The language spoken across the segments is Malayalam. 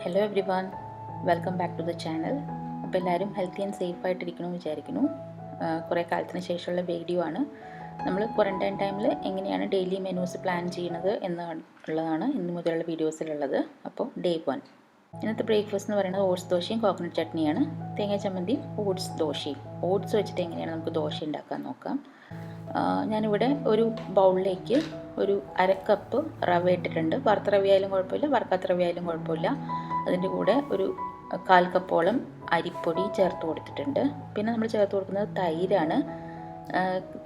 Hello everyone, welcome back to the channel. അപ്പോൾ എല്ലാവരും ഹെൽത്തി ആൻഡ് സേഫ് ആയിട്ടിരിക്കണമെന്ന് വിചാരിക്കുന്നു. കുറേ കാലത്തിന് ശേഷമുള്ള വീഡിയോ ആണ്. നമ്മൾ ക്വാറൻറ്റൈൻ ടൈമിൽ എങ്ങനെയാണ് ഡെയിലി മെനൂസ് പ്ലാൻ ചെയ്യുന്നത് എന്നുള്ളതാണ് ഇന്ന് മുതലുള്ള വീഡിയോസിലുള്ളത്. അപ്പോൾ ഡേ 1 ഇന്നത്തെ ബ്രേക്ക്ഫാസ്റ്റ് എന്ന് പറയുന്നത് ഓട്സ് ദോശയും കോക്കനട്ട് ചട്നിയാണ്. തേങ്ങ ചമ്മന്തിയും ഓട്സ് ദോശയും. ഓട്സ് വെച്ചിട്ട് എങ്ങനെയാണ് നമുക്ക് ദോശ ഉണ്ടാക്കാൻ നോക്കാം. ഞാനിവിടെ ഒരു ബൗളിലേക്ക് ഒരു അരക്കപ്പ് റവ ഇട്ടിട്ടുണ്ട്. വറുത്ത റവയായാലും കുഴപ്പമില്ല, വറുക്കാത്ത റവയായാലും കുഴപ്പമില്ല. അതിൻ്റെ കൂടെ ഒരു 1/4 കപ്പോളം അരിപ്പൊടി ചേർത്ത് കൊടുത്തിട്ടുണ്ട്. പിന്നെ നമ്മൾ ചേർത്ത് കൊടുക്കുന്നത് തൈരാണ്.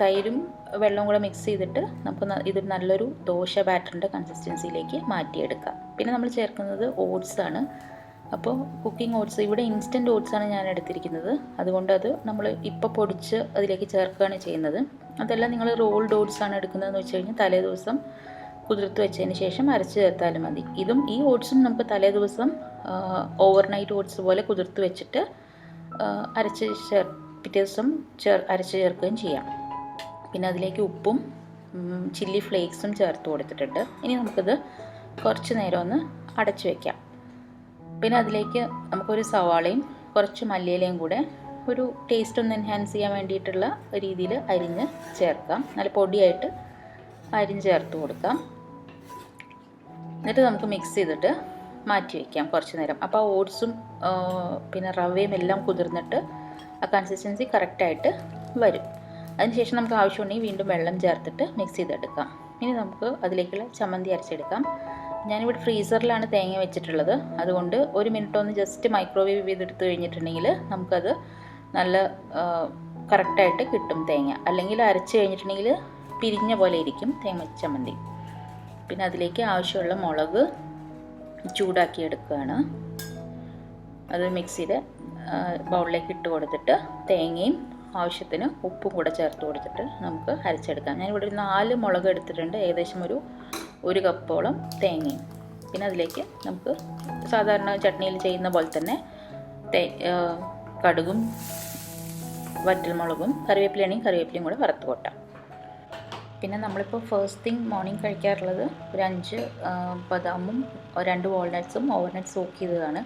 തൈരും വെള്ളവും കൂടെ മിക്സ് ചെയ്തിട്ട് നമുക്ക് ഇത് നല്ലൊരു ദോശ ബാറ്ററിൻ്റെ കൺസിസ്റ്റൻസിയിലേക്ക് മാറ്റിയെടുക്കാം. പിന്നെ നമ്മൾ ചേർക്കുന്നത് ഓട്സാണ്. അപ്പോൾ കുക്കിംഗ് ഓട്സ്, ഇവിടെ ഇൻസ്റ്റൻറ്റ് ഓട്സാണ് ഞാൻ എടുത്തിരിക്കുന്നത്. അതുകൊണ്ട് അത് നമ്മൾ ഇപ്പോൾ പൊടിച്ച് അതിലേക്ക് ചേർക്കുകയാണ് ചെയ്യുന്നത്. അതെല്ലാം നിങ്ങൾ റോൾഡ് ഓട്സാണ് എടുക്കുന്നതെന്ന് വെച്ച് കഴിഞ്ഞാൽ തലേ ദിവസം കുതിർത്ത് വെച്ചതിന് ശേഷം അരച്ച് ചേർത്താലും മതി. ഈ ഓട്സും നമുക്ക് തലേ ദിവസം ഓവർനൈറ്റ് ഓട്സ് പോലെ കുതിർത്ത് വെച്ചിട്ട് പിറ്റേ ദിവസം അരച്ച് ചേർക്കുകയും ചെയ്യാം. പിന്നെ അതിലേക്ക് ഉപ്പും ചില്ലി ഫ്ലേക്സും ചേർത്ത് കൊടുത്തിട്ടുണ്ട്. ഇനി നമുക്കിത് കുറച്ച് നേരം ഒന്ന് അടച്ചു വയ്ക്കാം. പിന്നെ അതിലേക്ക് നമുക്കൊരു സവാളയും കുറച്ച് മല്ലിയിലയും കൂടെ ഒരു ടേസ്റ്റ് ഒന്ന് എൻഹാൻസ് ചെയ്യാൻ വേണ്ടിയിട്ടുള്ള രീതിയിൽ അരിഞ്ഞ് ചേർക്കാം. നല്ല പൊടിയായിട്ട് അരിഞ്ഞ് ചേർത്ത് കൊടുക്കാം. എന്നിട്ട് നമുക്ക് മിക്സ് ചെയ്തിട്ട് മാറ്റി വയ്ക്കാം കുറച്ച് നേരം. അപ്പോൾ ആ ഓട്സും പിന്നെ റവയും എല്ലാം കുതിർന്നിട്ട് ആ കൺസിസ്റ്റൻസി കറക്റ്റായിട്ട് വരും. അതിനുശേഷം നമുക്ക് ആവശ്യമുണ്ടെങ്കിൽ വീണ്ടും വെള്ളം ചേർത്തിട്ട് മിക്സ് ചെയ്തെടുക്കാം. ഇനി നമുക്ക് അതിലേക്കുള്ള ചമ്മന്തി അരച്ചെടുക്കാം. ഞാനിവിടെ ഫ്രീസറിലാണ് തേങ്ങ വെച്ചിട്ടുള്ളത്. അതുകൊണ്ട് 1 മിനിറ്റ് ഒന്ന് ജസ്റ്റ് മൈക്രോവേവ് ചെയ്തെടുത്ത് കഴിഞ്ഞിട്ടുണ്ടെങ്കിൽ നമുക്കത് നല്ല കറക്റ്റായിട്ട് കിട്ടും തേങ്ങ. അല്ലെങ്കിൽ അരച്ച് കഴിഞ്ഞിട്ടുണ്ടെങ്കിൽ പിരിഞ്ഞ പോലെ ഇരിക്കും തേങ്ങ ചമ്മന്തി. പിന്നെ അതിലേക്ക് ആവശ്യമുള്ള മുളക് ചൂടാക്കി എടുക്കുകയാണ്. അത് മിക്സിയുടെ ബൗളിലേക്ക് ഇട്ട് കൊടുത്തിട്ട് തേങ്ങയും ആവശ്യത്തിന് ഉപ്പും കൂടെ ചേർത്ത് കൊടുത്തിട്ട് നമുക്ക് അരച്ചെടുക്കാം. ഞാനിവിടെ 4 മുളക് എടുത്തിട്ടുണ്ട്, ഏകദേശം ഒരു കപ്പോളം തേങ്ങയും. പിന്നെ അതിലേക്ക് നമുക്ക് സാധാരണ ചട്നിയിൽ ചെയ്യുന്ന പോലെ തന്നെ കടുകും വറ്റൽമുളകും കറിവേപ്പിലയും കൂടെ വറുത്ത് കൊട്ടാം. പിന്നെ നമ്മളിപ്പോൾ ഫസ്റ്റ് തിങ് മോർണിംഗ് കഴിക്കാറുള്ളത് ഒരു 5 ബദാമും 2 വാൾനട്ട്സും ഓവർനൈറ്റ് സോക്ക് ചെയ്തതാണ്.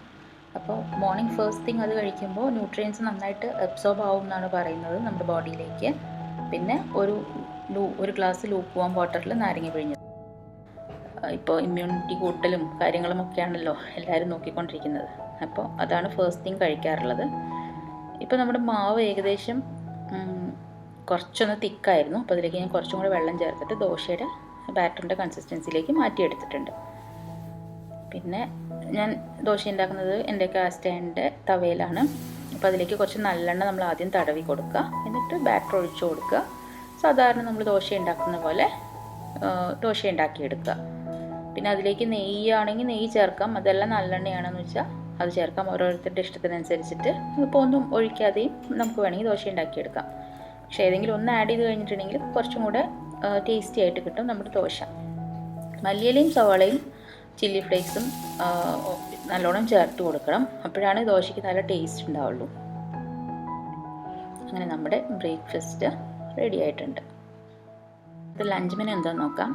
അപ്പോൾ മോർണിംഗ് ഫസ്റ്റ് തിങ് അത് കഴിക്കുമ്പോൾ ന്യൂട്രിയൻസ് നന്നായിട്ട് അബ്സോർബ് ആവും എന്നാണ് പറയുന്നത് നമ്മുടെ ബോഡിയിലേക്ക്. പിന്നെ ഒരു ഗ്ലാസ് ലൂക്ക് വാം വാട്ടറിൽ നാരങ്ങ പിഴിഞ്ഞത്. ഇപ്പോൾ ഇമ്മ്യൂണിറ്റി കൂട്ടലും കാര്യങ്ങളുമൊക്കെയാണല്ലോ എല്ലാവരും നോക്കിക്കൊണ്ടിരിക്കുന്നത്. അപ്പോൾ അതാണ് ഫസ്റ്റ് തിങ് കഴിക്കാറുള്ളത്. ഇപ്പോൾ നമ്മുടെ മാവ് ഏകദേശം കുറച്ചൊന്ന് തിക്കായിരുന്നു. അപ്പോൾ അതിലേക്ക് ഞാൻ കുറച്ചും കൂടെ വെള്ളം ചേർത്തിട്ട് ദോശയുടെ ബാറ്ററിൻ്റെ കൺസിസ്റ്റൻസിയിലേക്ക് മാറ്റിയെടുത്തിട്ടുണ്ട്. പിന്നെ ഞാൻ ദോശ ഉണ്ടാക്കുന്നത് എൻ്റെ കാസ്റ്റ് അയണിൻ്റെ തവയിലാണ്. അപ്പോൾ അതിലേക്ക് കുറച്ച് നല്ലെണ്ണ നമ്മൾ ആദ്യം തടവി കൊടുക്കുക. എന്നിട്ട് ബാറ്റർ ഒഴിച്ചു കൊടുക്കുക. സാധാരണ നമ്മൾ ദോശ ഉണ്ടാക്കുന്ന പോലെ ദോശ ഉണ്ടാക്കിയെടുക്കുക. പിന്നെ അതിലേക്ക് നെയ്യാണെങ്കിൽ നെയ്യ് ചേർക്കാം. അതെല്ലാം നല്ലെണ്ണയാണെന്ന് വെച്ചാൽ അത് ചേർക്കാം. ഓരോരുത്തരുടെ ഇഷ്ടത്തിനനുസരിച്ചിട്ട്. ഇപ്പോൾ ഒന്നും ഒഴിക്കാതെയും നമുക്ക് വേണമെങ്കിൽ ദോശ ഉണ്ടാക്കിയെടുക്കാം. പക്ഷേ ഏതെങ്കിലും ഒന്ന് ആഡ് ചെയ്ത് കഴിഞ്ഞിട്ടുണ്ടെങ്കിൽ കുറച്ചും കൂടെ ടേസ്റ്റി ആയിട്ട് കിട്ടും നമ്മുടെ ദോശ. മല്ലിയിലയും സവാളയും ചില്ലി ഫ്ലേക്സും നല്ലോണം ചേർത്ത് കൊടുക്കണം. അപ്പോഴാണ് ദോശയ്ക്ക് നല്ല ടേസ്റ്റ് ഉണ്ടാവുള്ളൂ. അങ്ങനെ നമ്മുടെ ബ്രേക്ക്ഫാസ്റ്റ് റെഡി ആയിട്ടുണ്ട്. ഇത് ലഞ്ച് മെനു എന്താണെന്ന് നോക്കാം.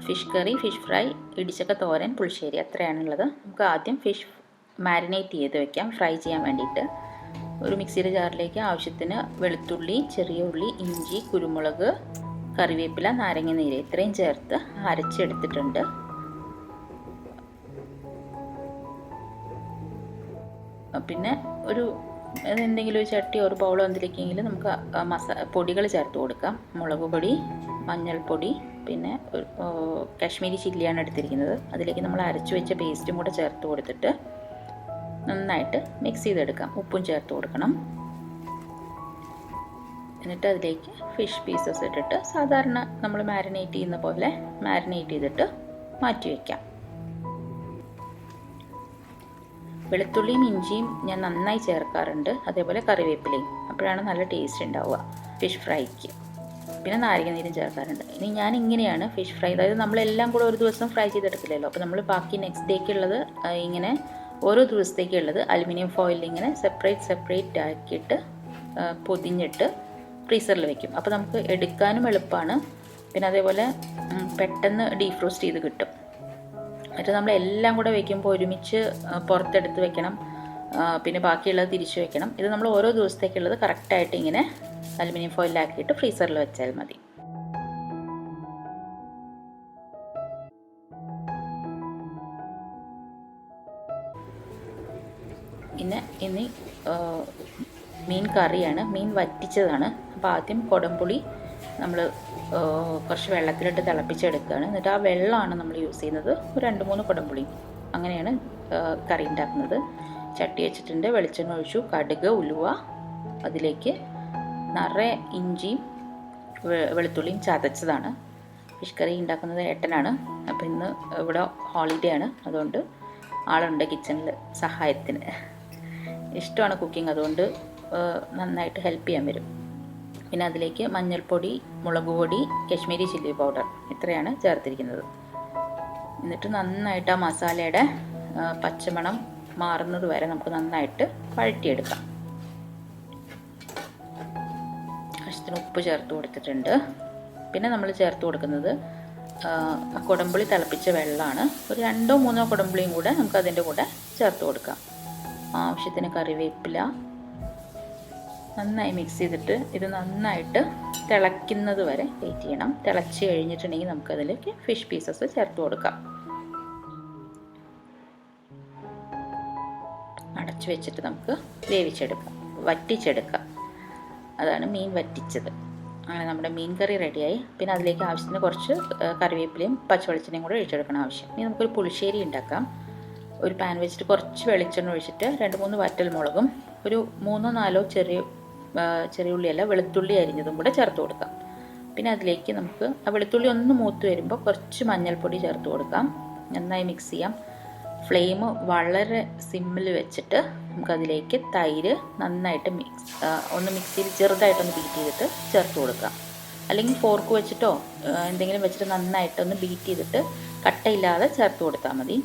ഫിഷ് കറി, ഫിഷ് ഫ്രൈ, ഇടിച്ചക്ക തോരൻ, പുളിശ്ശേരി, അത്രയാണുള്ളത്. നമുക്ക് ആദ്യം ഫിഷ് മാരിനേറ്റ് ചെയ്ത് വെക്കാം ഫ്രൈ ചെയ്യാൻ വേണ്ടിയിട്ട്. ഒരു മിക്സിയുടെ ജാറിലേക്ക് ആവശ്യത്തിന് വെളുത്തുള്ളി, ചെറിയ ഉള്ളി, ഇഞ്ചി, കുരുമുളക്, കറിവേപ്പില, നാരങ്ങ നീര് ഇത്രയും ചേർത്ത് അരച്ചെടുത്തിട്ടുണ്ട്. പിന്നെ എന്തെങ്കിലും ഒരു ചട്ടി ഒരു ബൗളോ എന്തിലേക്കെങ്കിലും നമുക്ക് പൊടികൾ ചേർത്ത് കൊടുക്കാം. മുളക് പൊടി, മഞ്ഞൾപ്പൊടി, പിന്നെ കാശ്മീരി ചില്ലിയാണ് എടുത്തിരിക്കുന്നത്. അതിലേക്ക് നമ്മൾ അരച്ചു വെച്ച പേസ്റ്റും കൂടെ ചേർത്ത് കൊടുത്തിട്ട് നന്നായിട്ട് മിക്സ് ചെയ്തെടുക്കാം. ഉപ്പും ചേർത്ത് കൊടുക്കണം. എന്നിട്ട് അതിലേക്ക് ഫിഷ് പീസസ് ഇട്ടിട്ട് സാധാരണ നമ്മൾ മാരിനേറ്റ് ചെയ്യുന്ന പോലെ മാരിനേറ്റ് ചെയ്തിട്ട് മാറ്റി വയ്ക്കാം. വെളുത്തുള്ളിയും ഇഞ്ചിയും ഞാൻ നന്നായി ചേർക്കാറുണ്ട്. അതേപോലെ കറിവേപ്പിലയും. അപ്പോഴാണ് നല്ല ടേസ്റ്റ് ഉണ്ടാവുക ഫിഷ് ഫ്രൈക്ക്. പിന്നെ നാരങ്ങ നീരും ചേർക്കാറുണ്ട്. ഇനി ഞാൻ ഇങ്ങനെയാണ് ഫിഷ് ഫ്രൈ, അതായത് നമ്മളെല്ലാം കൂടെ ഒരു ദിവസം ഫ്രൈ ചെയ്തെടുക്കില്ലല്ലോ. അപ്പോൾ നമ്മൾ ബാക്കി നെക്സ്റ്റ് ഡേക്കുള്ളത് ഇങ്ങനെ ഓരോ ദിവസത്തേക്കുള്ളത് അലുമിനിയം ഫോയിലിൽ ഇങ്ങനെ സെപ്പറേറ്റ് ആക്കിയിട്ട് പൊതിഞ്ഞിട്ട് ഫ്രീസറിൽ വെക്കും. അപ്പോൾ നമുക്ക് എടുക്കാനും എളുപ്പമാണ്. പിന്നെ അതേപോലെ പെട്ടെന്ന് ഡീഫ്രോസ്റ്റ് ചെയ്ത് കിട്ടും. എന്നിട്ട് നമ്മൾ എല്ലാം കൂടെ വയ്ക്കുമ്പോൾ ഒരുമിച്ച് പുറത്തെടുത്ത് വെക്കണം, പിന്നെ ബാക്കിയുള്ളത് തിരിച്ചു വെക്കണം. ഇത് നമ്മൾ ഓരോ ദിവസത്തേക്കുള്ളത് കറക്റ്റായിട്ട് ഇങ്ങനെ അലുമിനിയം ഫോയിലാക്കിയിട്ട് ഫ്രീസറിൽ വെച്ചാൽ മതി. പിന്നെ ഇനി മീൻ കറിയാണ്, മീൻ വറ്റിച്ചതാണ്. അപ്പോൾ ആദ്യം കുടംപുളി നമ്മൾ കുറച്ച് വെള്ളത്തിലിട്ട് തിളപ്പിച്ചെടുക്കുകയാണ്. എന്നിട്ട് ആ വെള്ളമാണ് നമ്മൾ യൂസ് ചെയ്യുന്നത്, ഒരു 2-3 കുടംപുളി. അങ്ങനെയാണ് കറി ഉണ്ടാക്കുന്നത്. ചട്ടി വെച്ചിട്ടുണ്ട്, വെളിച്ചെണ്ണ ഒഴിച്ചു, കടുക്, ഉലുവ, അതിലേക്ക് നിറയെ ഇഞ്ചിയും വെളുത്തുള്ളിയും ചതച്ചതാണ്. ഫിഷ് കറി ഉണ്ടാക്കുന്നത് ഏട്ടനാണ്. അപ്പോൾ ഇന്ന് ഇവിടെ ഹോളിഡേ ആണ്, അതുകൊണ്ട് ആളുണ്ട് കിച്ചണിൽ സഹായത്തിന്. ഇഷ്ടമാണ് കുക്കിംഗ്, അതുകൊണ്ട് നന്നായിട്ട് ഹെൽപ്പ് ചെയ്യാൻ വരും. പിന്നെ അതിലേക്ക് മഞ്ഞൾപ്പൊടി, മുളക് പൊടി, കശ്മീരി ചില്ലി പൗഡർ ഇത്രയാണ് ചേർത്തിരിക്കുന്നത്. എന്നിട്ട് നന്നായിട്ട് ആ മസാലയുടെ പച്ചമണം മാറുന്നത് വരെ നമുക്ക് നന്നായിട്ട് വഴറ്റിയെടുക്കാം. ആവശ്യത്തിന് ഉപ്പ് ചേർത്ത് കൊടുത്തിട്ടുണ്ട്. പിന്നെ നമ്മൾ ചേർത്ത് കൊടുക്കുന്നത് കുടംപുളി തിളപ്പിച്ച വെള്ളമാണ്. ഒരു 2-3 കുടംപുളിയും കൂടെ നമുക്ക് അതിൻ്റെ കൂടെ ചേർത്ത് കൊടുക്കാം. ആവശ്യത്തിന് കറിവേപ്പില നന്നായി മിക്സ് ചെയ്തിട്ട് ഇത് നന്നായിട്ട് തിളയ്ക്കുന്നത് വരെ വെയിറ്റ് ചെയ്യണം. തിളച്ച് കഴിഞ്ഞിട്ടുണ്ടെങ്കിൽ നമുക്കതിലേക്ക് ഫിഷ് പീസസ് ചേർത്ത് കൊടുക്കാം. അടച്ചു വെച്ചിട്ട് നമുക്ക് വേവിച്ചെടുക്കാം, വറ്റിച്ചെടുക്കാം. അതാണ് മീൻ വറ്റിച്ചത്. അങ്ങനെ നമ്മുടെ മീൻ കറി റെഡിയായി. പിന്നെ അതിലേക്ക് ആവശ്യത്തിന് കുറച്ച് കറിവേപ്പിലയും പച്ചവെളിച്ചെണ്ണയും കൂടെ ഒഴിച്ചെടുക്കണം ആവശ്യം. ഇനി നമുക്കൊരു പുളിശ്ശേരി ഉണ്ടാക്കാം. ഒരു പാൻ വെച്ചിട്ട് കുറച്ച് വെളിച്ചെണ്ണ ഒഴിച്ചിട്ട് 2-3 വറ്റൽ മുളകും ഒരു 3-4 ചെറിയ ഉള്ളിയല്ല വെളുത്തുള്ളി അരിഞ്ഞതും കൂടെ ചേർത്ത് കൊടുക്കാം. പിന്നെ അതിലേക്ക് നമുക്ക് ആ വെളുത്തുള്ളി ഒന്ന് മൂത്ത് വരുമ്പോൾ കുറച്ച് മഞ്ഞൾപ്പൊടി ചേർത്ത് കൊടുക്കാം. നന്നായി മിക്സ് ചെയ്യാം. ഫ്ലെയിം വളരെ സിമ്മിൽ വെച്ചിട്ട് നമുക്കതിലേക്ക് തൈര് നന്നായിട്ട് ഒന്ന് മിക്സിയിൽ ചെറുതായിട്ടൊന്ന് ബീറ്റ് ചെയ്തിട്ട് ചേർത്ത് കൊടുക്കാം. അല്ലെങ്കിൽ ഫോർക്ക് വെച്ചിട്ടോ എന്തെങ്കിലും വെച്ചിട്ട് നന്നായിട്ടൊന്ന് ബീറ്റ് ചെയ്തിട്ട് കട്ടയില്ലാതെ ചേർത്ത് കൊടുത്താൽ മതി.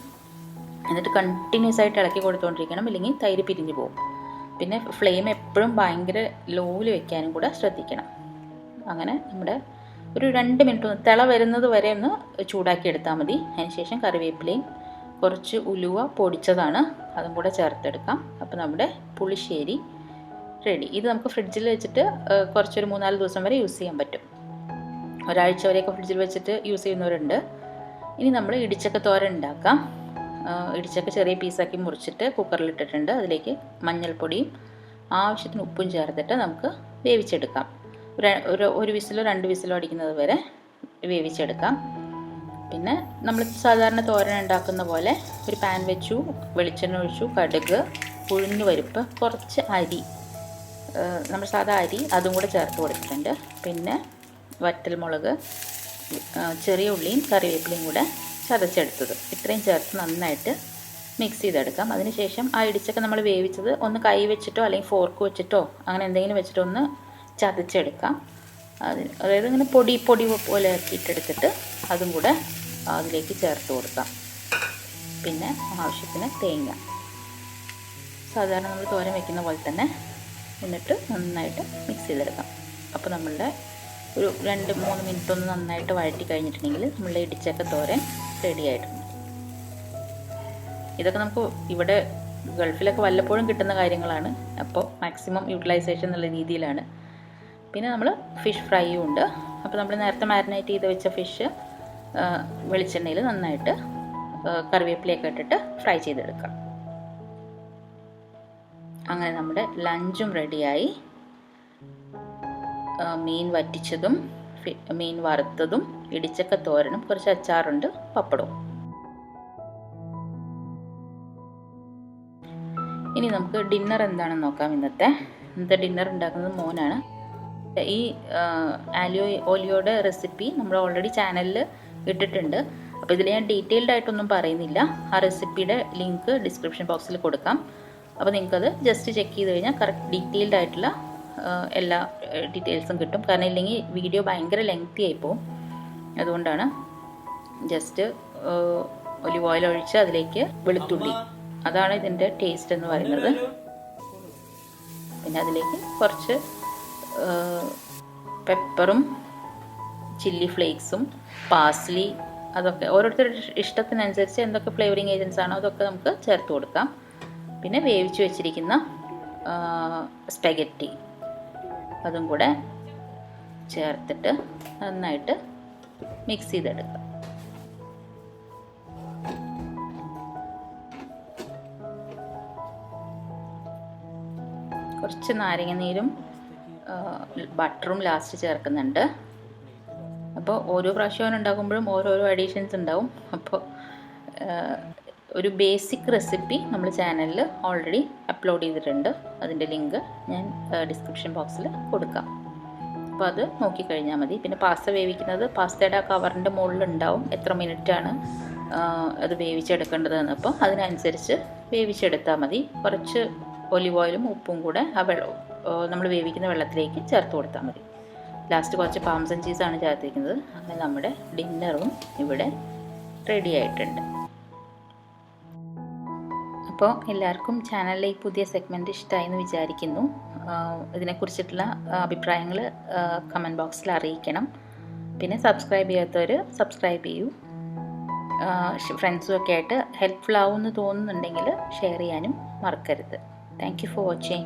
എന്നിട്ട് കണ്ടിന്യൂസ് ആയിട്ട് ഇളക്കി കൊടുത്തുകൊണ്ടിരിക്കണം, ഇല്ലെങ്കിൽ തൈര് പിരിഞ്ഞു പോകും. പിന്നെ ഫ്ലെയിം എപ്പോഴും ഭയങ്കര ലോയിൽ വെക്കാനും കൂടെ ശ്രദ്ധിക്കണം. അങ്ങനെ നമ്മുടെ ഒരു 2 മിനിറ്റ് ഒന്ന് തിള വരുന്നത് വരെ ഒന്ന് ചൂടാക്കി എടുത്താൽ മതി. അതിനുശേഷം കറിവേപ്പിലയും കുറച്ച് ഉലുവ പൊടിച്ചതാണ് അതും കൂടെ ചേർത്തെടുക്കാം. അപ്പോൾ നമ്മുടെ പുളിശ്ശേരി റെഡി. ഇത് നമുക്ക് ഫ്രിഡ്ജിൽ വെച്ചിട്ട് കുറച്ചൊരു 3-4 ദിവസം വരെ യൂസ് ചെയ്യാൻ പറ്റും. ഒരാഴ്ച വരെയൊക്കെ ഫ്രിഡ്ജിൽ വെച്ചിട്ട് യൂസ് ചെയ്യുന്നവരുണ്ട്. ഇനി നമ്മൾ ഇടിച്ചക്ക തോരൻ ഉണ്ടാക്കാം. ഇടിച്ചക്ക ചെറിയ പീസാക്കി മുറിച്ചിട്ട് കുക്കറിലിട്ടിട്ടുണ്ട്. അതിലേക്ക് മഞ്ഞൾപ്പൊടിയും ആവശ്യത്തിന് ഉപ്പും ചേർത്തിട്ട് നമുക്ക് വേവിച്ചെടുക്കാം. ഒരു വിസിലോ 2 വിസിലോ അടിക്കുന്നത് വരെ വേവിച്ചെടുക്കാം. പിന്നെ നമ്മൾ സാധാരണ തോരൻ ഉണ്ടാക്കുന്ന പോലെ ഒരു പാൻ വെച്ചു, വെളിച്ചെണ്ണ ഒഴിച്ചു, കടുക്, ഉഴുന്ന് പരിപ്പ്, കുറച്ച് അരി, നമ്മൾ സാധാ അരി അതും കൂടെ ചേർത്ത് കൊടുത്തിട്ടുണ്ട്. പിന്നെ വറ്റൽമുളക്, ചെറിയ ഉള്ളിയും കറിവേപ്പിലയും കൂടെ ചതച്ചെടുത്തത് ഇത്രയും ചേർത്ത് നന്നായിട്ട് മിക്സ് ചെയ്തെടുക്കാം. അതിനുശേഷം ആ ഇടിച്ചൊക്കെ നമ്മൾ വേവിച്ചത് ഒന്ന് കൈ വെച്ചിട്ടോ അല്ലെങ്കിൽ ഫോർക്ക് വെച്ചിട്ടോ അങ്ങനെ എന്തെങ്കിലും വെച്ചിട്ടോ ഒന്ന് ചതച്ചെടുക്കാം. അതായത് ഇങ്ങനെ പൊടി പോലെ ആക്കിയിട്ടെടുത്തിട്ട് അതും കൂടെ അതിലേക്ക് ചേർത്ത് കൊടുക്കാം. പിന്നെ ആവശ്യത്തിന് തേങ്ങ, സാധാരണ നമ്മൾ തോരൻ വെക്കുന്ന പോലെ തന്നെ, എന്നിട്ട് നന്നായിട്ട് മിക്സ് ചെയ്തെടുക്കാം. അപ്പോൾ നമ്മളുടെ ഒരു 2-3 മിനിറ്റ് ഒന്ന് നന്നായിട്ട് വഴറ്റി കഴിഞ്ഞിട്ടുണ്ടെങ്കിൽ നമ്മളുടെ ഇടിച്ചക്ക തോരൻ റെഡി ആയിട്ടുണ്ട്. ഇതൊക്കെ നമുക്ക് ഇവിടെ ഗൾഫിലൊക്കെ വല്ലപ്പോഴും കിട്ടുന്ന കാര്യങ്ങളാണ്. അപ്പോൾ മാക്സിമം യൂട്ടിലൈസേഷൻ എന്നുള്ള രീതിയിലാണ്. പിന്നെ നമ്മൾ ഫിഷ് ഫ്രൈയും ഉണ്ട്. അപ്പോൾ നമ്മൾ നേരത്തെ മാരിനേറ്റ് ചെയ്ത് വെച്ച ഫിഷ് വെളിച്ചെണ്ണയിൽ നന്നായിട്ട് കറിവേപ്പിലയൊക്കെ ഇട്ടിട്ട് ഫ്രൈ ചെയ്തെടുക്കാം. അങ്ങനെ നമ്മുടെ ലഞ്ചും റെഡിയായി. മീൻ വറ്റിച്ചതും മീൻ വറുത്തതും ഇടിച്ചക്ക തോരനും കുറച്ച് അച്ചാറുണ്ട്, പപ്പടവും. ഇനി നമുക്ക് ഡിന്നർ എന്താണെന്ന് നോക്കാം. ഇന്നത്തെ ഡിന്നർ ഉണ്ടാക്കുന്നത് മോനാണ്. ഈ ഓലിയോയുടെ റെസിപ്പി നമ്മൾ ഓൾറെഡി ചാനലിൽ ഇട്ടിട്ടുണ്ട്. അപ്പോൾ ഇതിൽ ഞാൻ ഡീറ്റെയിൽഡ് ആയിട്ടൊന്നും പറയുന്നില്ല. ആ റെസിപ്പിയുടെ ലിങ്ക് ഡിസ്ക്രിപ്ഷൻ ബോക്സിൽ കൊടുക്കാം. അപ്പോൾ നിങ്ങൾക്കത് ജസ്റ്റ് ചെക്ക് ചെയ്ത് കഴിഞ്ഞാൽ കറക്റ്റ് ഡീറ്റെയിൽഡ് ആയിട്ടുള്ള എല്ലാ ഡീറ്റെയിൽസും കിട്ടും. കാരണം ഇല്ലെങ്കിൽ വീഡിയോ ഭയങ്കര ലെങ്തി ആയിപ്പോവും. അതുകൊണ്ടാണ് ജസ്റ്റ് ഒലിവ് ഓയിൽ ഒഴിച്ച് അതിലേക്ക് വെളുത്തുള്ളി, അതാണ് ഇതിൻ്റെ ടേസ്റ്റ് എന്ന് പറയുന്നത്. പിന്നെ അതിലേക്ക് കുറച്ച് പെപ്പറും ചില്ലി ഫ്ലേക്സും പാസ്ലി അതൊക്കെ ഓരോരുത്തരുടെ ഇഷ്ടത്തിനനുസരിച്ച് എന്തൊക്കെ ഫ്ലേവറിങ് ഏജൻസ് ആണോ അതൊക്കെ നമുക്ക് ചേർത്ത് കൊടുക്കാം. പിന്നെ വേവിച്ച് വെച്ചിരിക്കുന്ന സ്പെഗറ്റി അതും കൂടെ ചേർത്തിട്ട് നന്നായിട്ട് മിക്സ് ചെയ്തെടുക്കാം. കുറച്ച് നാരങ്ങ നീരും ബട്ടറും ലാസ്റ്റ് ചേർക്കുന്നുണ്ട്. അപ്പോൾ ഓരോ പ്രാവശ്യം ഉണ്ടാക്കുമ്പോഴും ഓരോരോ അഡീഷൻസ് ഉണ്ടാവും. അപ്പോൾ ഒരു ബേസിക് റെസിപ്പി നമ്മൾ ചാനലിൽ ഓൾറെഡി അപ്ലോഡ് ചെയ്തിട്ടുണ്ട്. അതിൻ്റെ ലിങ്ക് ഞാൻ ഡിസ്ക്രിപ്ഷൻ ബോക്സിൽ കൊടുക്കാം. അപ്പോൾ അത് നോക്കിക്കഴിഞ്ഞാൽ മതി. പിന്നെ പാസ്ത വേവിക്കുന്നത് പാസ്തയുടെ ആ കവറിൻ്റെ മുകളിലുണ്ടാവും എത്ര മിനിറ്റാണ് അത് വേവിച്ചെടുക്കേണ്ടതെന്ന്. അപ്പോൾ അതിനനുസരിച്ച് വേവിച്ചെടുത്താൽ മതി. കുറച്ച് ഒലിവ് ഓയിലും ഉപ്പും കൂടെ ആ നമ്മൾ വേവിക്കുന്ന വെള്ളത്തിലേക്ക് ചേർത്ത് കൊടുത്താൽ മതി. ലാസ്റ്റ് കുറച്ച് പാംസൺ ചീസാണ് ചേർത്തിരിക്കുന്നത്. അങ്ങനെ നമ്മുടെ ഡിന്നറും ഇവിടെ റെഡി ആയിട്ടുണ്ട്. അപ്പോൾ എല്ലാവർക്കും ചാനലിലെ ഈ പുതിയ സെഗ്മെൻറ്റ് ഇഷ്ടമായി എന്ന് വിചാരിക്കുന്നു. ഇതിനെക്കുറിച്ചിട്ടുള്ള അഭിപ്രായങ്ങൾ കമൻറ്റ് ബോക്സിൽ അറിയിക്കണം. പിന്നെ സബ്സ്ക്രൈബ് ചെയ്യാത്തവർ സബ്സ്ക്രൈബ് ചെയ്യൂ. ഫ്രണ്ട്സും ഒക്കെ ആയിട്ട് ഹെൽപ്ഫുൾ ആവുമെന്ന് തോന്നുന്നുണ്ടെങ്കിൽ ഷെയർ ചെയ്യാനും മറക്കരുത്. Thank you for watching.